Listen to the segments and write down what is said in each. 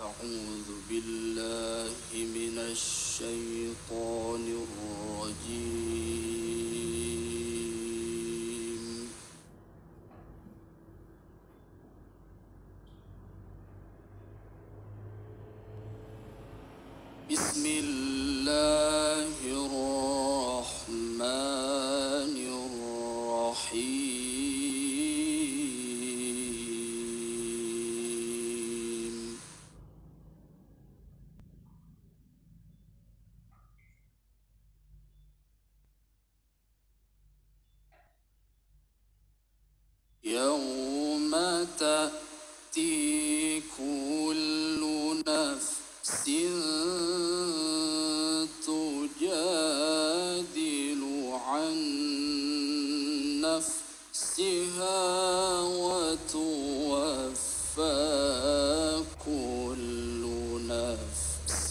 أعوذ بالله من الشيطان الرجيم. بسم الله الرحمن الرحيم. يوم تأتي كل نفس تجادل عن نفسها وتوفى كل نفس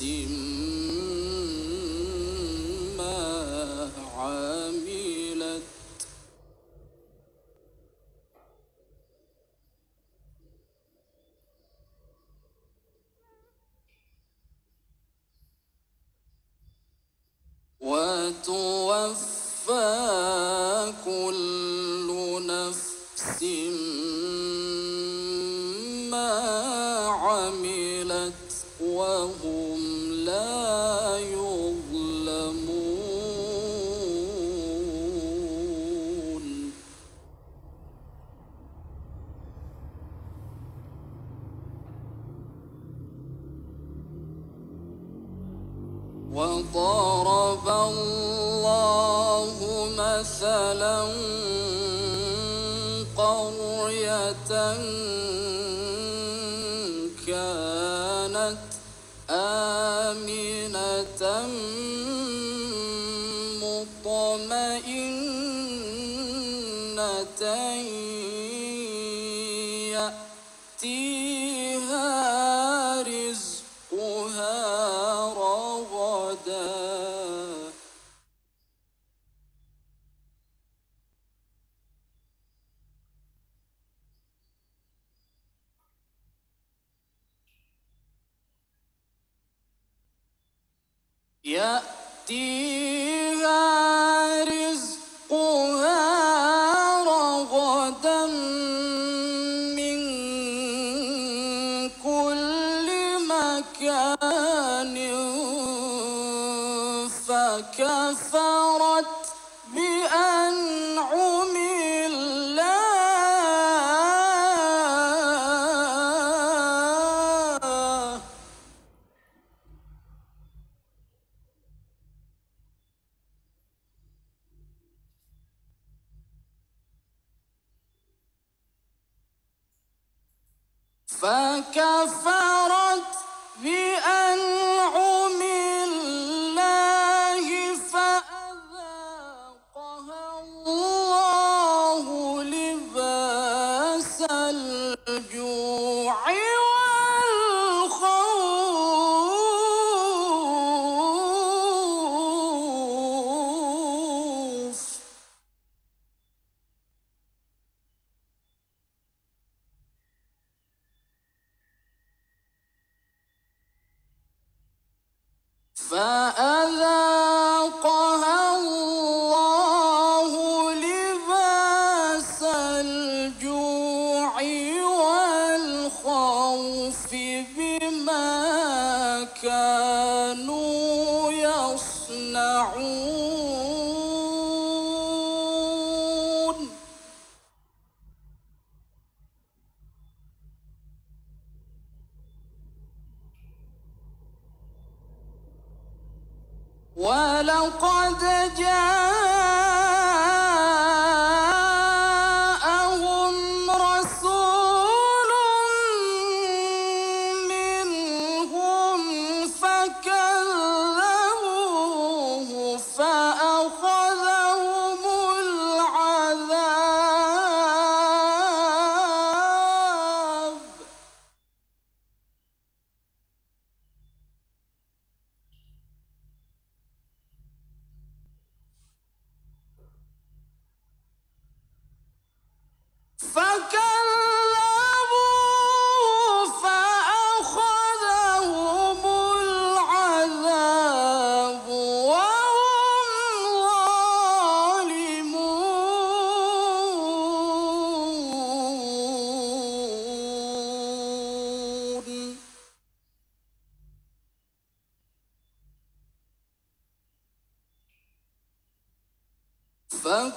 ما عملت وهم لا يظلمون. وضرب الله مثلا قرية كانت آمنة مطمئنة يأتيها رزقها رغدا من كل مكان فكفرت بأنعم الله فكفرت بأنعم الله فأذاقها الله لباس الجوع والخوف فأذاقها الله لباس الجوع والخوف بما كانوا يصنعون. ولقد جاءهم رسول منهم فكذبوه فأخذهم العذاب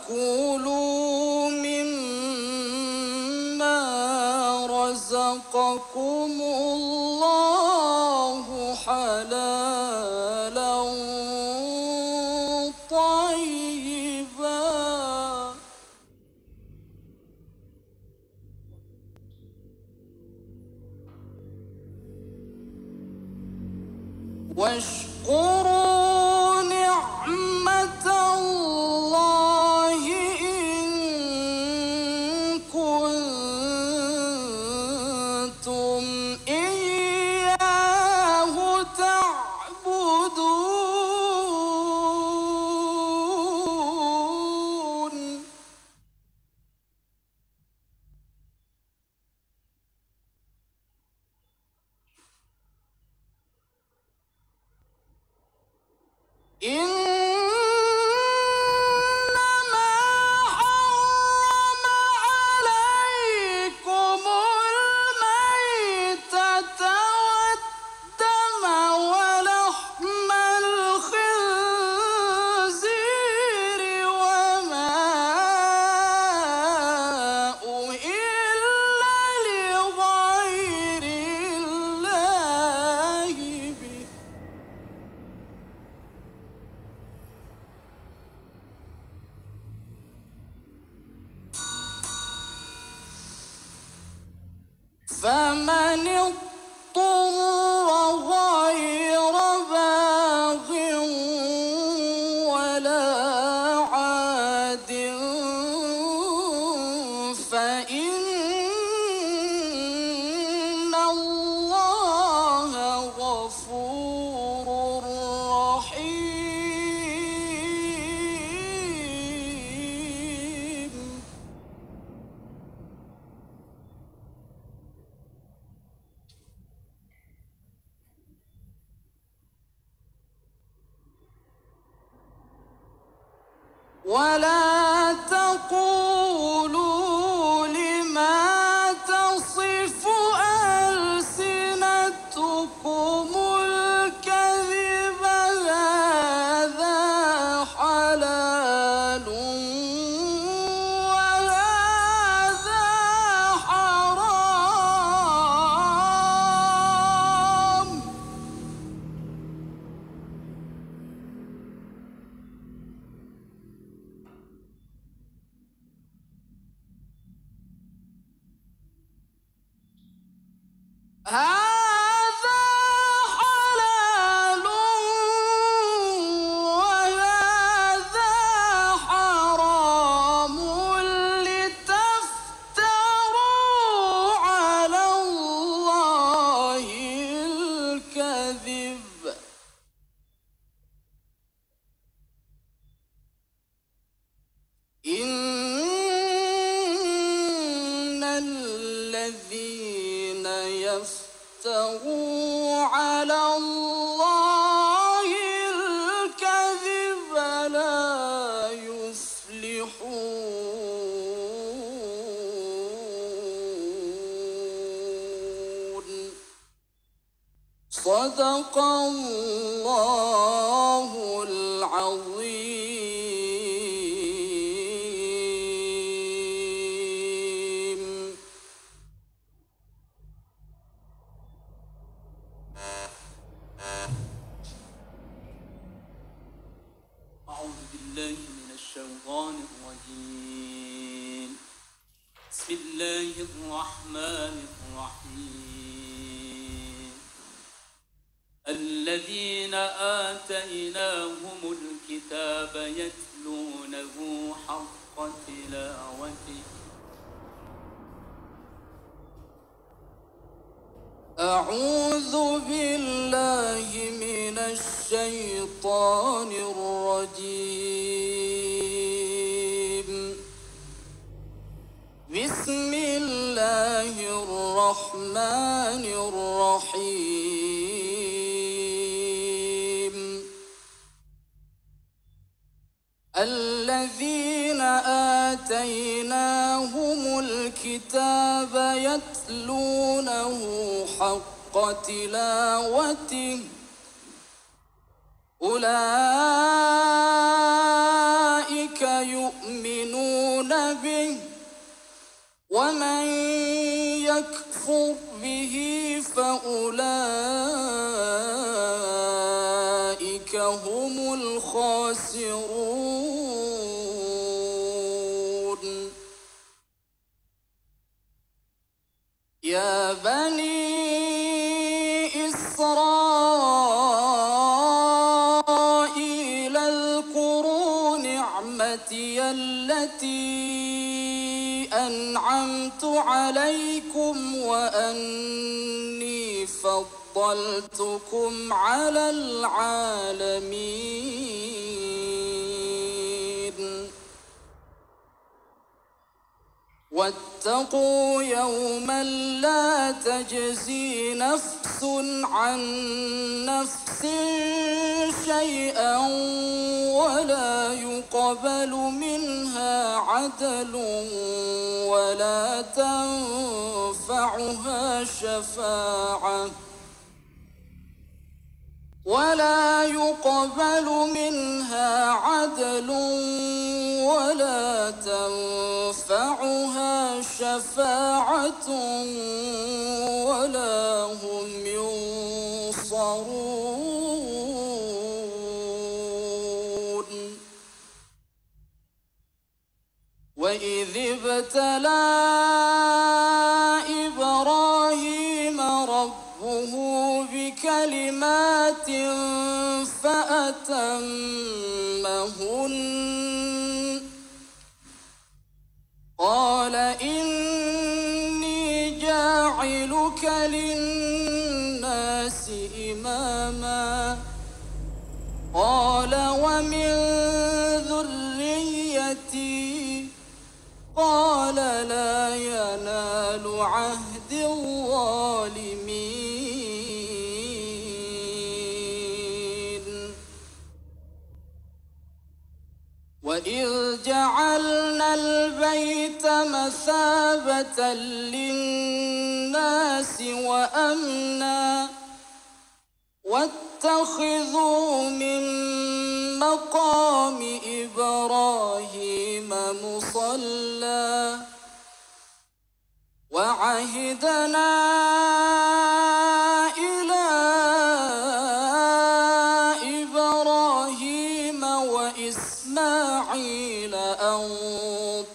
كلوا مما رزقكم الله حلالا طيبا واشكروا نعمة الله إن كنتم إياه تعبدون إنما حرم عليكم الميتة والدم ولحم الخنزير وما أهل لغير الله به فمن اضطر غير باغ ولا عاد فإن الله غفور رحيم ولا تقولوا لما تصف ألسنتكم الكذب هذا حلال وهذا حرام هذا حلال وهذا حرام لتفتروا على الله الكذب إن الذين يفتروا على الله الكذب لا يفلحون صدق الله العظيم أعوذ بالله من الشيطان الرجيم بسم الله الرحمن الرحيم الذين آتيناهم الكتاب يتلونه حق تلاوته أعوذ بالله من الشيطان الرجيم بسم الله الرحمن الرحيم الذين آتيناهم الكتاب يتلونه حق تلاوته أولئك يؤمنون به ومن يكفر به فأولئك هم الخاسرون. يا بني إسرائيل اذكروا نعمتي التي أنعمت عليكم وأني فضلتكم على العالمين. واتقوا يوما لا تجزي نفس عن نفس شيئا ولا يقبل منها عدل ولا تنفعها شفاعة ولا تنفعها شفاعة ولا هم ينصرون. وإذ ابتلى إبراهيم ربه بكلمات فأتمهن قال إني جاعلك للناس إماما قال ومن ذريتي قال لا ينال عهد الظالمين. وإذ جعلنا البيت مثابة للناس وأمنا واتخذوا من مقام إبراهيم مصلى وعهدنا إلى إبراهيم وإسماعيل أن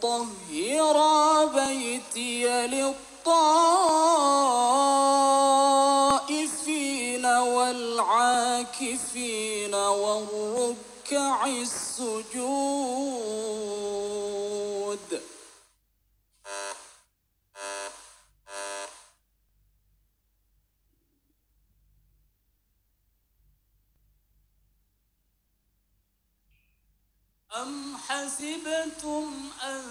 طهرا بيتي للطائفين والعاكفين والركع السجود. أم حسبتم أن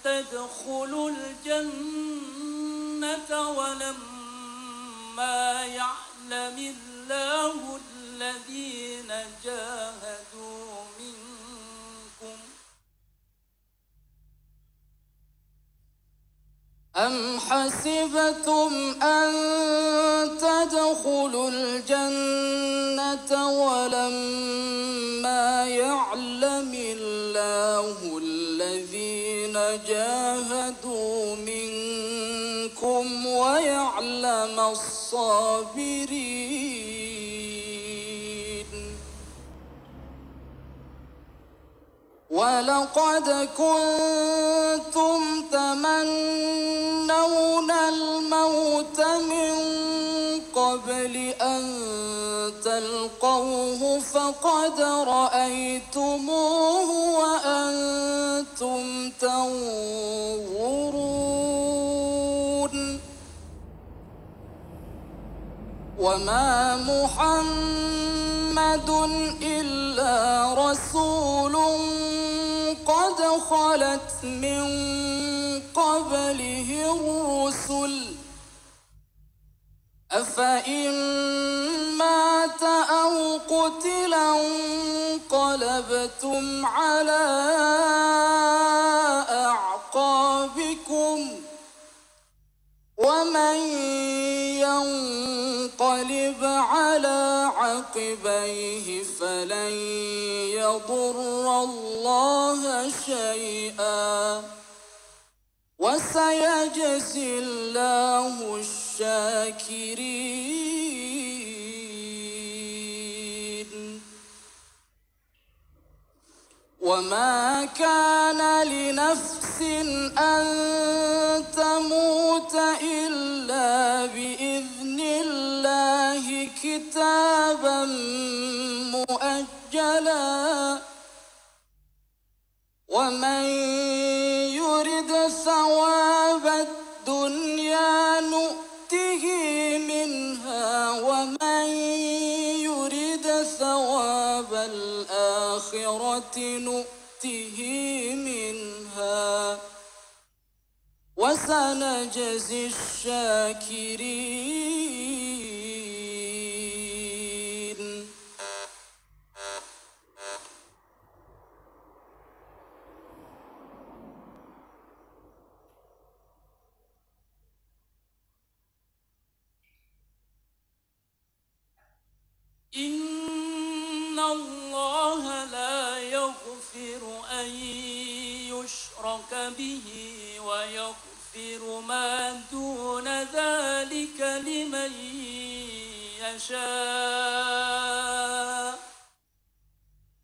تدخلوا الجنة ولما يعلم الله الذين جاهدوا منكم أم حسبتم أن تدخلوا الجنة ولما يعلم الله الذين جاهدوا منكم ويعلم الصابرين. ولقد كنتم تمنون الموت من قبل أن تلقوه فقد رأيتموه وأنتم تنظرون. وما محمد إلا رسول قد خلت من قبله الرسل أفإن مات أو قتلا انقلبتم على أعقابكم ومن ينقلب على عقبيه فلن يضر الله شيئا وسيجزي الله الشاكرين. وما كان لنفس أن تموت إلا بإذن الله كتابا مؤجلا ومن يرد ثواب الدنيا نؤته منها ومن يرد ثواب الآخرة نؤته منها وسنجزي الشاكرين. إن الله لا يغفر أن يشرك به ويغفر ما دون ذلك لمن يشاء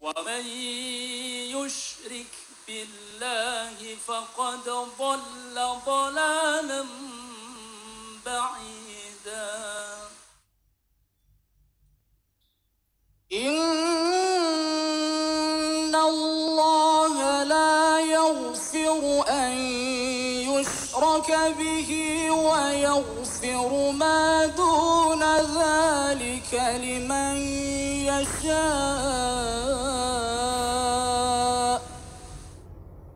ومن يشرك بالله فقد ضل ضلالا بعيدا. إن الله لا يغفر أن يشرك به ويغفر ما دون ذلك لمن يشاء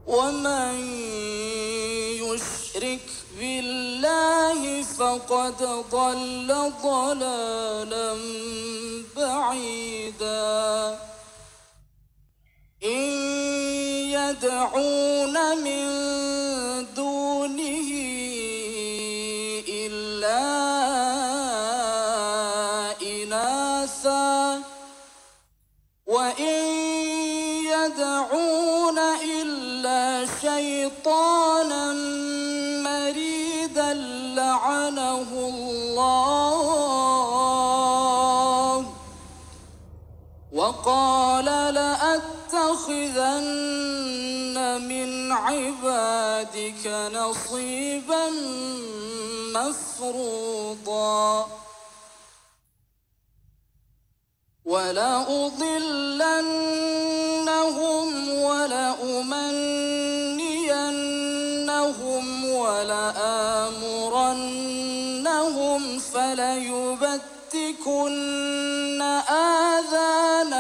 ومن يشرك بالله فقد ضل ضلالا بعيدا. إن يدعون من دونه إلا إناثا وإن يدعون إلا شيطانا مريدا لعنه الله وقال لأتخذن من عبادك نصيبا مفروضا ولأضلنهم ولأمنينهم ولآمرنهم فليبتكن آذان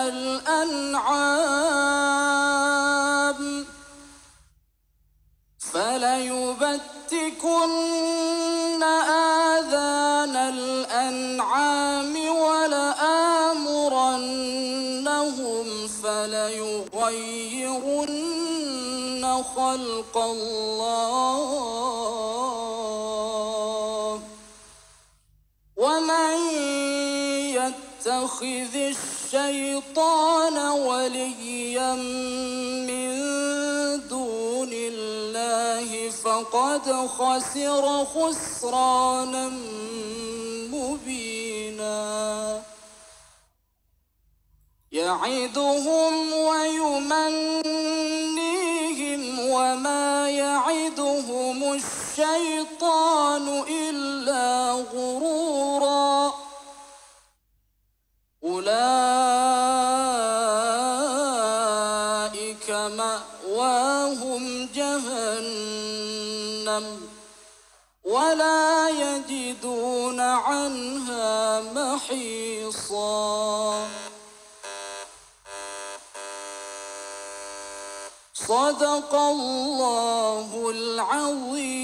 الأنعام ولآمرنهم فليغيرن خلق الله ومن يتخذ الشيطان وليا من دون الله فقد خسر خسرانا مبينا. يعدهم ويمنيهم وما يعدهم الشيطان إلا غرورا أولئك مأواهم جهنم ولا يجدون عنها محيصا. صدق الله العظيم.